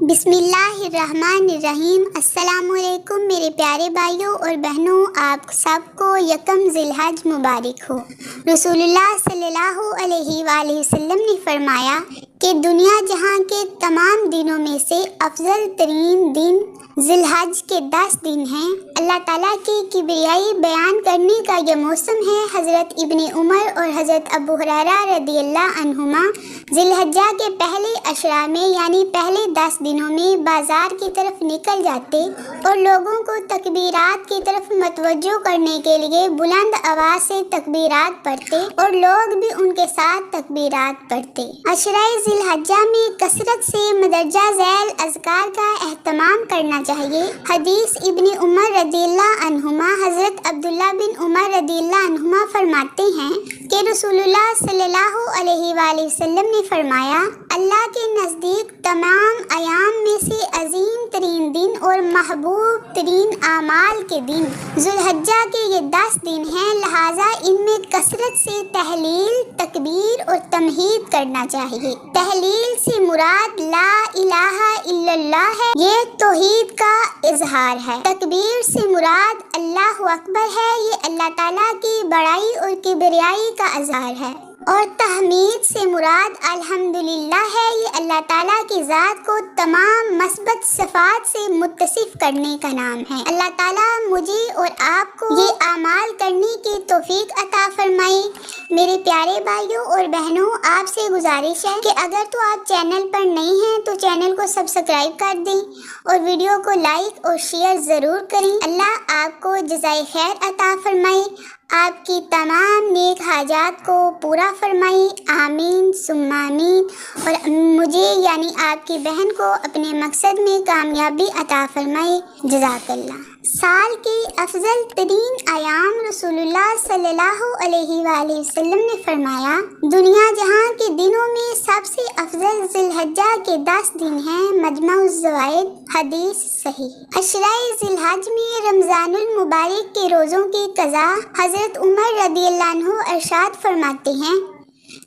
بسم اللہ الرحمن الرحیم۔ السلام علیکم میرے پیارے بھائیوں اور بہنوں، آپ سب کو یکم ذی الحج مبارک ہو۔ رسول اللہ صلی اللہ علیہ وآلہ وسلم نے فرمایا کہ دنیا جہاں کے تمام دنوں میں سے افضل ترین دن ذی الحج کے 10 دن ہیں۔ اللہ تعالیٰ کی کبریائی بیان کرنے کا یہ موسم ہے۔ حضرت ابن عمر اور حضرت ابو ہریرہ رضی اللہ عنہما ذی الحجہ کے پہلے عشرہ میں یعنی پہلے 10 دنوں میں بازار کی طرف نکل جاتے اور لوگوں کو تکبیرات کی طرف متوجہ کرنے کے لیے بلند آواز سے تکبیرات پڑھتے اور لوگ بھی ان کے ساتھ تکبیرات پڑھتے۔ عشرہ ذی الحجہ میں کثرت سے مندرجہ ذیل اذکار کا اہتمام کرنا چاہیے۔ حدیث ابن عمر رضی اللہ عنہما، حضرت عبداللہ بن عمر رضی اللہ عنہما فرماتے ہیں کہ رسول اللہ صلی اللہ علیہ وآلہ وسلم نے فرمایا، اللہ کے نزدیک تمام ایام میں سے عظیم ترین دن اور محبوب ترین اعمال کے دن ذی الحجہ کے یہ 10 دن ہیں، لہٰذا ان میں کثرت سے تحلیل، تکبیر اور تمہید کرنا چاہیے۔ تحلیل سے مراد لا الہ الا اللہ ہے، یہ توحید کا اظہار ہے۔ تکبیر سے مراد اللہ اکبر ہے، یہ اللہ تعالیٰ کی بڑائی اور کبریائی کا اظہار ہے۔ اور تحمید سے مراد الحمدللہ ہے، یہ اللہ تعالیٰ کی ذات کو تمام مثبت صفات سے متصف کرنے کا نام ہے۔ اللہ تعالیٰ مجھے اور آپ کو یہ اعمال کرنے کی توفیق عطا فرمائے۔ میرے پیارے بھائیوں اور بہنوں، آپ سے گزارش ہے کہ اگر تو آپ چینل پر نئے ہیں تو چینل کو سبسکرائب کر دیں اور ویڈیو کو لائک اور شیئر ضرور کریں۔ اللہ آپ کو جزائے خیر عطا فرمائے، آپ کی تمام نیک حاجات کو پورا فرمائے، آمین ثم آمین، اور مجھے یعنی آپ کی بہن کو اپنے مقصد میں کامیابی عطا فرمائے۔ جزاک اللہ۔ سال کے افضل ترین ایام رسول اللہ صلی اللہ علیہ وآلہ وسلم نے فرمایا، دنیا جہاں کے دنوں میں سب سے افضل ذی الحجہ کے 10 دن ہیں۔ مجمع الزوائد، حدیث صحیح۔ عشرہ ذی الحج میں رمضان المبارک کے روزوں کی قضا، حضرت عمر رضی اللہ عنہ ارشاد فرماتے ہیں،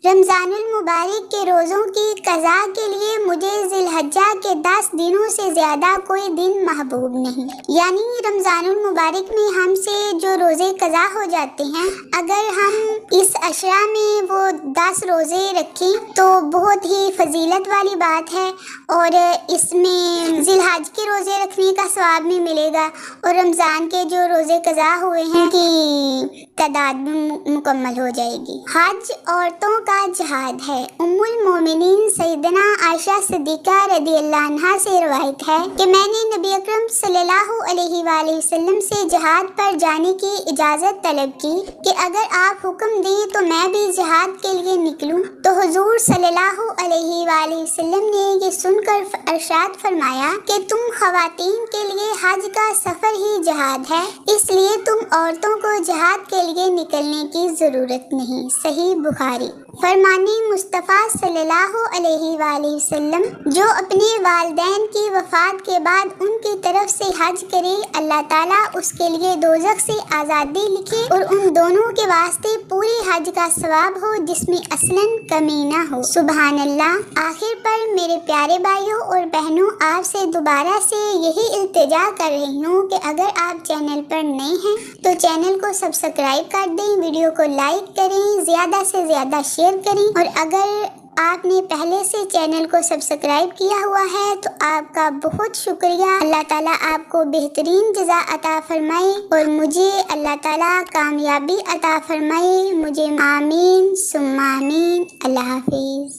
رمضان المبارک کے روزوں کی قضا کے لیے مجھے ذی الحجہ کے 10 دنوں سے زیادہ کوئی دن محبوب نہیں۔ یعنی رمضان المبارک میں ہم سے جو روزے قضا ہو جاتے ہیں، اگر ہم اس عشرہ میں وہ 10 روزے رکھیں تو بہت ہی فضیلت والی بات ہے، اور اس میں ذی الحج کے روزے رکھنے کا ثواب بھی ملے گا، اور رمضان کے جو روزے قضا ہوئے ہیں کی تعداد بھی مکمل ہو جائے گی۔ حج عورتوں کا جہاد ہے۔ ام المومنین سیدنا عائشہ صدیقہ رضی اللہ عنہا سے روایت ہے کہ میں نے نبی اکرم صلی اللہ علیہ وآلہ وسلم سے جہاد پر جانے کی اجازت طلب کی کہ اگر آپ حکم دیں تو میں بھی جہاد کے لیے نکلوں، تو حضور صلی اللہ علیہ وآلہ وسلم نے یہ سن کر ارشاد فرمایا کہ تم خواتین کے لیے حج کا سفر ہی جہاد ہے، اس لیے تم عورتوں کو جہاد کے لیے نکلنے کی ضرورت نہیں۔ صحیح بخاری۔ فرمانے مصطفیٰ صلی اللہ علیہ وآلہ وسلم، جو اپنے والدین کی وفات کے بعد ان کی طرف سے حج کرے، اللہ تعالیٰ اس کے لیے دوزخ سے آزادی لکھے اور ان دونوں کے واسطے پورے حج کا ثواب ہو جس میں اصلاً کمی نہ ہو۔ سبحان اللہ۔ آخر پر میرے پیارے بھائیوں اور بہنوں، آپ سے دوبارہ سے یہی التجا کر رہی ہوں کہ اگر آپ چینل پر نئے ہیں تو چینل کو سبسکرائب کر دیں، ویڈیو کو لائک کریں، زیادہ سے زیادہ شیئر کریں، اور اگر آپ نے پہلے سے چینل کو سبسکرائب کیا ہوا ہے تو آپ کا بہت شکریہ۔ اللہ تعالیٰ آپ کو بہترین جزا عطا فرمائے اور مجھے اللہ تعالیٰ کامیابی عطا فرمائے۔ مجھے آمین ثم آمین۔ اللہ حافظ۔